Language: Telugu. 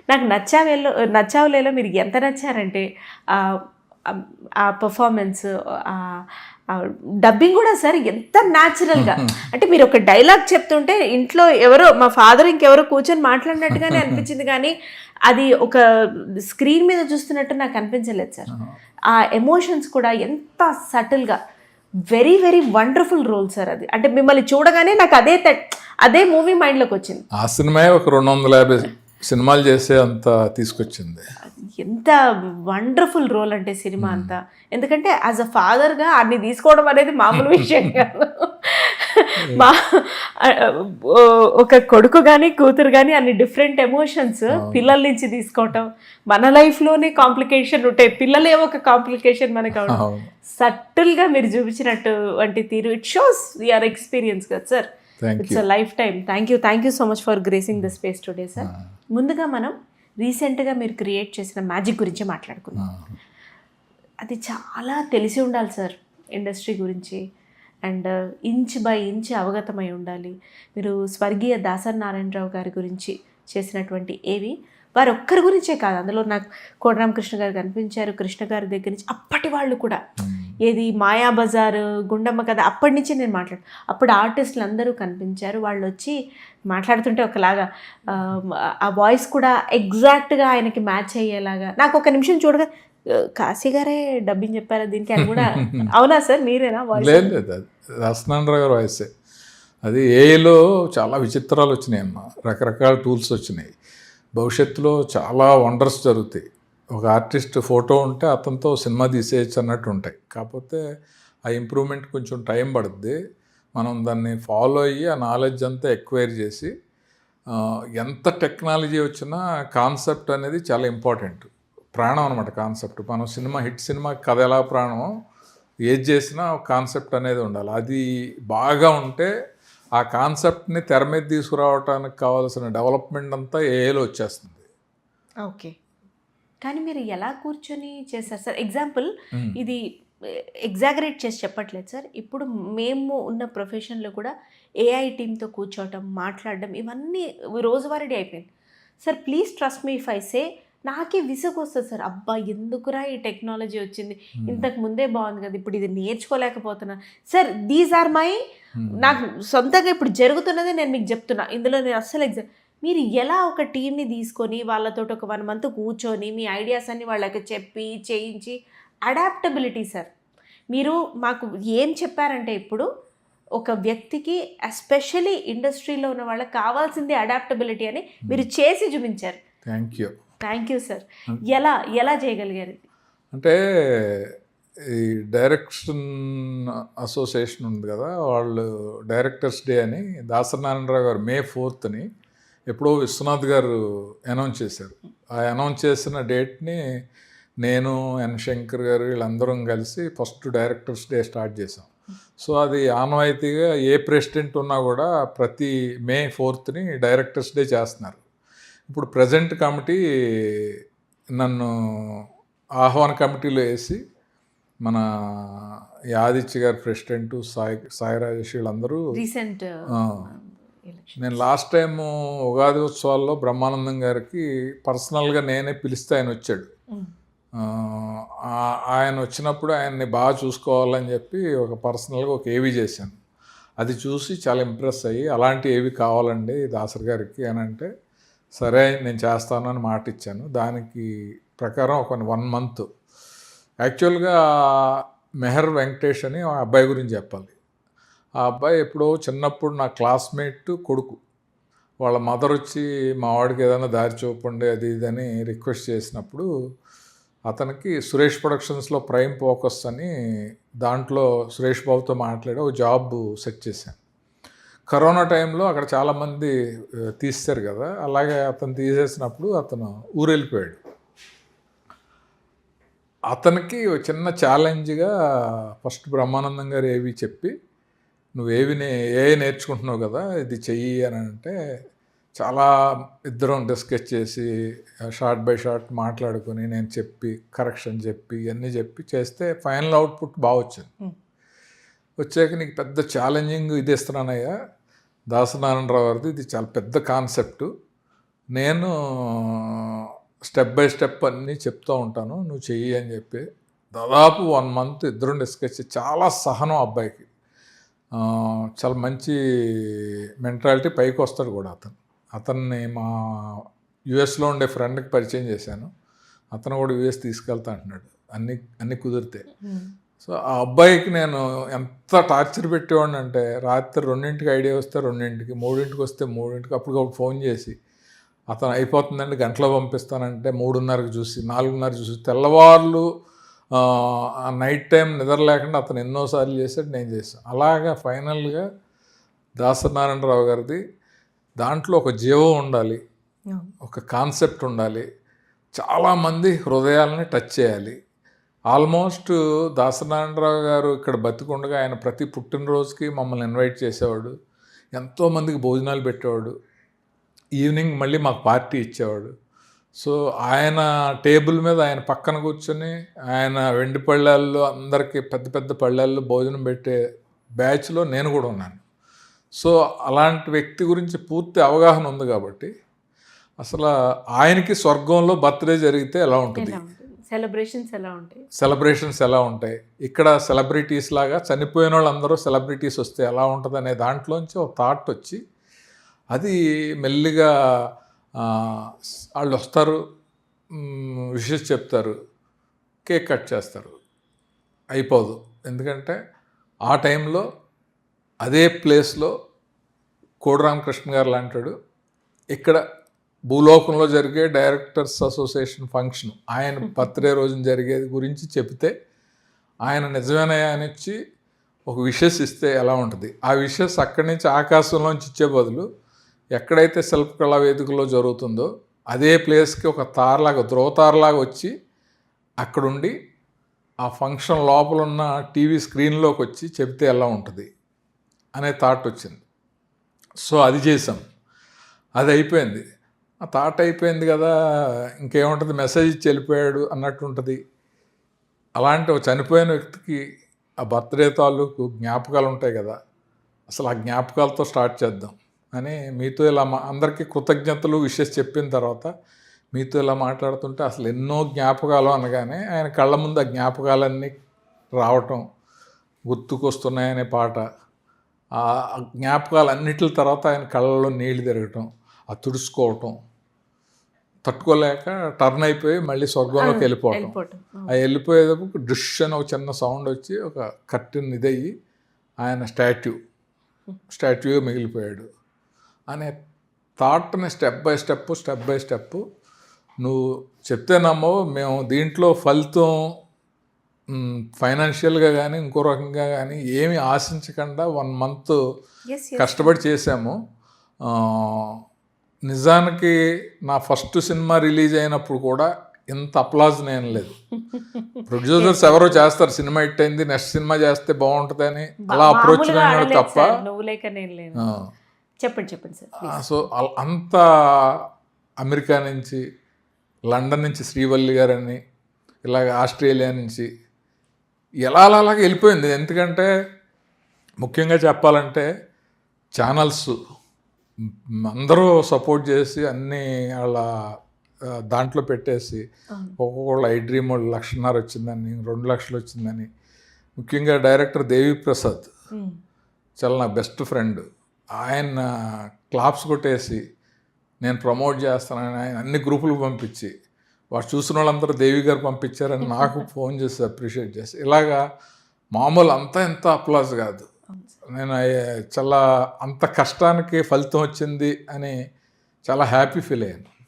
నాకు నచ్చావులేలో మీరు ఎంత నచ్చారంటే ఆ పర్ఫార్మెన్స్, డబ్బింగ్ కూడా సార్ ఎంత న్యాచురల్గా, అంటే మీరు ఒక డైలాగ్ చెప్తుంటే ఇంట్లో ఎవరో మా ఫాదర్ ఇంకెవరో కూర్చొని మాట్లాడినట్టుగానే అనిపించింది, కానీ అది ఒక స్క్రీన్ మీద చూస్తున్నట్టు నాకు అనిపించలేదు సార్. ఆ ఎమోషన్స్ కూడా ఎంత సటిల్గా, very very wonderful role sir అది. అంటే మిమ్మల్ని చూడగానే నాకు అదే మూవీ మైండ్లోకి వచ్చింది. ఆ సినిమా ఒక 250 సినిమాలు చేసే అంత తీసుకొచ్చింది. ఎంత వండర్ఫుల్ రోల్ అంటే సినిమా అంతా. ఎందుకంటే యాజ్ అ ఫాదర్గా అన్ని తీసుకోవడం అనేది మామూలు విషయం కాదు. ఒక కొడుకు కానీ కూతురు కానీ అన్ని డిఫరెంట్ ఎమోషన్స్ పిల్లల నుంచి తీసుకోవటం, మన లైఫ్లోనే కాంప్లికేషన్ ఉంటాయి, పిల్లలే ఒక కాంప్లికేషన్ మనకు సటిల్గా మీరు చూపించినట్టు వంటి తీరు, ఇట్ షోస్ యువర్ ఎక్స్పీరియన్స్ కదా sir. It's a life time. Thank you so much for gracing the space today sir. ముందుగా మనం రీసెంట్గా మీరు క్రియేట్ చేసిన మ్యాజిక్ గురించి మాట్లాడుకున్నాం. అది చాలా తెలిసి ఉండాలి సార్ ఇండస్ట్రీ గురించి, అండ్ ఇంచ్ బై ఇంచ్ అవగతమై ఉండాలి. మీరు స్వర్గీయ దాసరి నారాయణరావు గారి గురించి చేసినటువంటి ఏవి వారు ఒక్కరి గురించే కాదు, అందులో నాకు కోటరామకృష్ణ గారు కనిపించారు, కృష్ణ గారి దగ్గర నుంచి అప్పటి వాళ్ళు కూడా, ఏది మాయాబజార్, గుండమ్మ కథ, అప్పటి నుంచి నేను అప్పుడు ఆర్టిస్టులు అందరూ కనిపించారు. వాళ్ళు వచ్చి మాట్లాడుతుంటే ఒకలాగా ఆ వాయిస్ కూడా ఎగ్జాక్ట్గా ఆయనకి మ్యాచ్ అయ్యేలాగా, నాకు ఒక నిమిషం చూడగా కాశీ గారే డబ్బింగ్ చెప్పారా దీనికి అని కూడా. అవునా సార్, మీరేనా వాయిస్? లేదు, దాసనారాయణరావు గారు వాయిసే అది. ఏఐలో చాలా విచిత్రాలు వచ్చినాయి అమ్మా, రకరకాల టూల్స్ వచ్చినాయి. భవిష్యత్తులో చాలా వండర్స్ జరుగుతాయి. ఒక ఆర్టిస్ట్ ఫోటో ఉంటే అతనితో సినిమా తీసేయచ్చు అన్నట్టు ఉంటాయి. కాకపోతే ఆ ఇంప్రూవ్మెంట్ కొంచెం టైం పడుద్ది. మనం దాన్ని ఫాలో అయ్యి ఆ నాలెడ్జ్ అంతా ఎక్వైర్ చేసి, ఎంత టెక్నాలజీ వచ్చినా కాన్సెప్ట్ అనేది చాలా ఇంపార్టెంట్, ప్రాణం అనమాట కాన్సెప్ట్. మనం హిట్ సినిమా కథ ఎలా ప్రాణమో, ఏది చేసినా కాన్సెప్ట్ అనేది ఉండాలి. అది బాగా ఉంటే ఆ కాన్సెప్ట్ని తెర మీద తీసుకురావడానికి కావాల్సిన డెవలప్మెంట్ అంతా ఏఐలో వచ్చేస్తుంది. ఓకే, కానీ మీరు ఎలా కూర్చొని చేస్తారు సార్? ఎగ్జాంపుల్, ఇది ఎగ్జాగరేట్ చేసి చెప్పట్లేదు సార్. ఇప్పుడు మేము ఉన్న ప్రొఫెషన్లో కూడా ఏఐ టీమ్తో కూర్చోవటం, మాట్లాడడం, ఇవన్నీ రోజువారీ అయిపోయింది sir. Please trust me if I say, నాకే విసుగు వస్తుంది సార్. అబ్బా ఎందుకురా ఈ టెక్నాలజీ వచ్చింది, ఇంతకు ముందే బాగుంది కదా, ఇప్పుడు ఇది నేర్చుకోలేకపోతున్నా సార్. దీస్ ఆర్ మై, నాకు సొంతంగా ఇప్పుడు జరుగుతున్నదే నేను మీకు చెప్తున్నా. ఇందులో నేను అస్సలు మీరు ఎలా ఒక టీంని తీసుకొని వాళ్ళతో ఒక 1 month కూర్చొని మీ ఐడియాస్ అన్ని వాళ్ళకి చెప్పి చేయించి, అడాప్టబిలిటీ సార్. మీరు మాకు ఏం చెప్పారంటే, ఇప్పుడు ఒక వ్యక్తికి ఎస్పెషలీ ఇండస్ట్రీలో ఉన్న వాళ్ళకి కావాల్సింది అడాప్టబిలిటీ అని మీరు చేసి చూపించారు. Thank you sir. ఎలా చేయగలిగారు? అంటే ఈ డైరెక్షన్ అసోసియేషన్ ఉంది కదా, వాళ్ళు డైరెక్టర్స్ డే అని దాసరి నారాయణరావు గారు May 4th ఎప్పుడో విశ్వనాథ్ గారు అనౌన్స్ చేశారు. ఆ అనౌన్స్ చేసిన డేట్ని నేను, ఎన్ శంకర్ గారు వీళ్ళందరం కలిసి ఫస్ట్ డైరెక్టర్స్ డే స్టార్ట్ చేసాం. సో అది ఆనవాయితీగా ఏ ప్రెసిడెంట్ ఉన్నా కూడా ప్రతి May 4th డైరెక్టర్స్ డే చేస్తున్నారు. ఇప్పుడు ప్రజెంట్ కమిటీ నన్ను ఆహ్వాన కమిటీలో వేసి, మన ఆదిత్య గారు ప్రెసిడెంట్, సాయి రాజేష్ వీళ్ళందరూ రీసెంట్, నేను లాస్ట్ టైము ఉగాది ఉత్సవాల్లో బ్రహ్మానందం గారికి పర్సనల్గా నేనే పిలిస్తే ఆయన వచ్చాడు. ఆయన వచ్చినప్పుడు ఆయన్ని బాగా చూసుకోవాలని చెప్పి ఒక పర్సనల్గా ఒక ఏవి చేశాను. అది చూసి చాలా ఇంప్రెస్ అయ్యి, అలాంటి ఏవి కావాలండి దాసరి గారికి అని అంటే, సరే నేను చేస్తాను అని మాట ఇచ్చాను. దానికి ప్రకారం ఒక 1 month యాక్చువల్గా మెహర్ వెంకటేష్ అని ఆ అబ్బాయి గురించి చెప్పాలి. ఆ అబ్బాయి ఎప్పుడో చిన్నప్పుడు నా క్లాస్మేట్ కొడుకు, వాళ్ళ మదర్ వచ్చి మా వాడికి ఏదైనా దారి చూపండి అది ఇదని రిక్వెస్ట్ చేసినప్పుడు, అతనికి సురేష్ ప్రొడక్షన్స్లో ప్రైమ్ ఫోకస్ అని దాంట్లో సురేష్ బాబుతో మాట్లాడి ఒక జాబ్ సెట్ చేశాను. కరోనా టైంలో అక్కడ చాలామంది తీస్తారు కదా, అలాగే అతను తీసేసినప్పుడు అతను ఊరు వెళ్ళిపోయాడు. అతనికి చిన్న ఛాలెంజ్గా ఫస్ట్ బ్రహ్మానందం గారు ఏవి చెప్పి, నువ్వు ఏ నేర్చుకుంటున్నావు కదా ఇది చెయ్యి అని అంటే, చాలా ఇద్దరం డిస్కస్ చేసి షార్ట్ బై షార్ట్ మాట్లాడుకొని నేను చెప్పి కరెక్షన్ చెప్పి ఇవన్నీ చెప్పి చేస్తే ఫైనల్ అవుట్పుట్ బాగా వచ్చింది. వచ్చాక నీకు పెద్ద ఛాలెంజింగ్ ఇది ఇస్తున్నానయ్యా దాసరి నారాయణరావు గారిది, ఇది చాలా పెద్ద కాన్సెప్టు, నేను స్టెప్ బై స్టెప్ అన్నీ చెప్తూ ఉంటాను, నువ్వు చెయ్యి అని చెప్పి దాదాపు 1 month ఇద్దరు డిస్కస్ చేసి, చాలా సహనం అబ్బాయికి, చాలా మంచి మెంటాలిటీ, పైకి వస్తాడు కూడా అతన్ని మా యుఎస్లో ఉండే ఫ్రెండ్కి పరిచయం చేశాను, అతను కూడా యుఎస్ తీసుకెళ్తా అంటున్నాడు అన్నీ కుదిరితే. సో ఆ అబ్బాయికి నేను ఎంత టార్చర్ పెట్టేవాడిని అంటే, రాత్రి 2ంటికి ఐడియా వస్తే 2ంటికి, 3ంటికి వస్తే 3ంటికి, అప్పటికప్పుడు ఫోన్ చేసి అతను అయిపోతుందండి గంటలో పంపిస్తానంటే 3:30కి చూసి 4:30 చూసి, తెల్లవార్లు నైట్ టైం నిద్ర లేకుండా అతను ఎన్నోసార్లు చేశాడు, నేను చేశాను. అలాగా ఫైనల్గా దాసనారాయణరావు గారిది దాంట్లో ఒక జీవం ఉండాలి, ఒక కాన్సెప్ట్ ఉండాలి, చాలామంది హృదయాలని టచ్ చేయాలి. ఆల్మోస్ట్ దాసనారాయణరావు గారు ఇక్కడ బతికుండగా ఆయన ప్రతి పుట్టినరోజుకి మమ్మల్ని ఇన్వైట్ చేసేవాడు, ఎంతోమందికి భోజనాలు పెట్టేవాడు, ఈవినింగ్ మళ్ళీ మాకు పార్టీ ఇచ్చేవాడు. సో ఆయన టేబుల్ మీద ఆయన పక్కన కూర్చొని ఆయన వెండి పళ్ళాల్లో అందరికీ పెద్ద పెద్ద పళ్ళాల్లో భోజనం పెట్టే బ్యాచ్లో నేను కూడా ఉన్నాను. సో అలాంటి వ్యక్తి గురించి పూర్తి అవగాహన ఉంది కాబట్టి అసలు ఆయనకి స్వర్గంలో బర్త్డే జరిగితే ఎలా ఉంటుంది, సెలబ్రేషన్స్ ఎలా ఉంటాయి, ఇక్కడ సెలబ్రిటీస్ లాగా చనిపోయిన వాళ్ళందరూ సెలబ్రిటీస్ వస్తే ఎలా ఉంటుంది అనే దాంట్లోంచి ఒక థాట్ వచ్చి, అది మెల్లిగా వాళ్ళు వస్తారు, విషెస్ చెప్తారు, కేక్ కట్ చేస్తారు, అయిపోదు. ఎందుకంటే ఆ టైంలో అదే ప్లేస్లో కోడి రామకృష్ణ గారు లాంటాడు, ఇక్కడ భూలోకంలో జరిగే డైరెక్టర్స్ అసోసియేషన్ ఫంక్షన్ ఆయన బర్త్డే రోజున జరిగేది గురించి చెప్తే, ఆయన నిజమేనయ్య అని ఇచ్చి ఒక విషెస్ ఇస్తే ఎలా ఉంటుంది, ఆ విషెస్ అక్కడి నుంచి ఆకాశంలోంచి ఇచ్చే బదులు ఎక్కడైతే శిల్పకళా వేదికలో జరుగుతుందో అదే ప్లేస్కి ఒక తారలాగా, ధ్రువతారలాగా వచ్చి అక్కడుండి ఆ ఫంక్షన్ లోపల ఉన్న టీవీ స్క్రీన్లోకి వచ్చి చెప్తే ఎలా ఉంటుంది అనే థాట్ వచ్చింది. సో అది చేసాం, అది అయిపోయింది. ఆ థాట్ అయిపోయింది కదా, ఇంకేముంటుంది, మెసేజ్ ఇచ్చి వెళ్ళిపోయాడు అన్నట్టు ఉంటుంది. అలాంటి ఒక చనిపోయిన వ్యక్తికి ఆ బర్త్డే తాలూకు జ్ఞాపకాలు ఉంటాయి కదా, అసలు ఆ జ్ఞాపకాలతో స్టార్ట్ చేద్దాం అని మీతో ఇలా అందరికీ కృతజ్ఞతలు విషెస్ చెప్పిన తర్వాత మీతో ఇలా మాట్లాడుతుంటే అసలు ఎన్నో జ్ఞాపకాలు అనగానే ఆయన కళ్ళ ముందు ఆ జ్ఞాపకాలన్నీ రావటం, గుర్తుకొస్తున్నాయనే పాట, ఆ జ్ఞాపకాలన్నిటి తర్వాత ఆయన కళ్ళలో నీళ్లు తిరగటం, ఆ తుడుచుకోవటం, తట్టుకోలేక టర్న్ అయిపోయి మళ్ళీ స్వర్గంలోకి వెళ్ళిపోవటం. ఆ వెళ్ళిపోయేటప్పుడు డిష్ అని ఒక చిన్న సౌండ్ వచ్చి ఒక కర్టెన్ ఇదయ్యి ఆయన స్టాట్యూగా మిగిలిపోయాడు అనే థాట్ని స్టెప్ బై స్టెప్ నువ్వు చెప్తే నమ్మవు. మేము దీంట్లో ఫలితం ఫైనాన్షియల్గా కానీ ఇంకో రకంగా కానీ ఏమి ఆశించకుండా 1 month కష్టపడి చేసాము. నిజానికి నా ఫస్ట్ సినిమా రిలీజ్ అయినప్పుడు కూడా ఇంత అప్లాజ్ నేను లేదు. ప్రొడ్యూసర్స్ ఎవరో చేస్తారు, సినిమా హిట్ అయింది నెక్స్ట్ సినిమా చేస్తే బాగుంటుంది అని అలా అప్రోచ్ అయినాడు తప్ప. చెప్పండి సార్. సో అంత అమెరికా నుంచి, లండన్ నుంచి శ్రీవల్లి గారని, ఇలాగ ఆస్ట్రేలియా నుంచి అలాగే వెళ్ళిపోయింది. ఎందుకంటే ముఖ్యంగా చెప్పాలంటే ఛానల్స్ అందరూ సపోర్ట్ చేసి అన్నీ వాళ్ళ దాంట్లో పెట్టేసి, ఒక్కొక్కళ్ళు ఐ డ్రీమ్ వాళ్ళు 1,50,000 వచ్చిందని, 2 లక్షలు వచ్చిందని. ముఖ్యంగా డైరెక్టర్ దేవి ప్రసాద్ చాలా నా బెస్ట్ ఫ్రెండ్, ఆయన క్లాప్స్ కొట్టేసి నేను ప్రమోట్ చేస్తానని ఆయన అన్ని గ్రూపులకు పంపించి, వాడు చూసిన వాళ్ళందరూ దేవి గారు పంపించారని నాకు ఫోన్ చేసి అప్రిషియేట్ చేసి, ఇలాగా మామూలు అంతా ఎంత అప్లాజ్ కాదు. నేను చాలా అంత కష్టానికి ఫలితం వచ్చింది అని చాలా హ్యాపీ ఫీల్ అయ్యాను.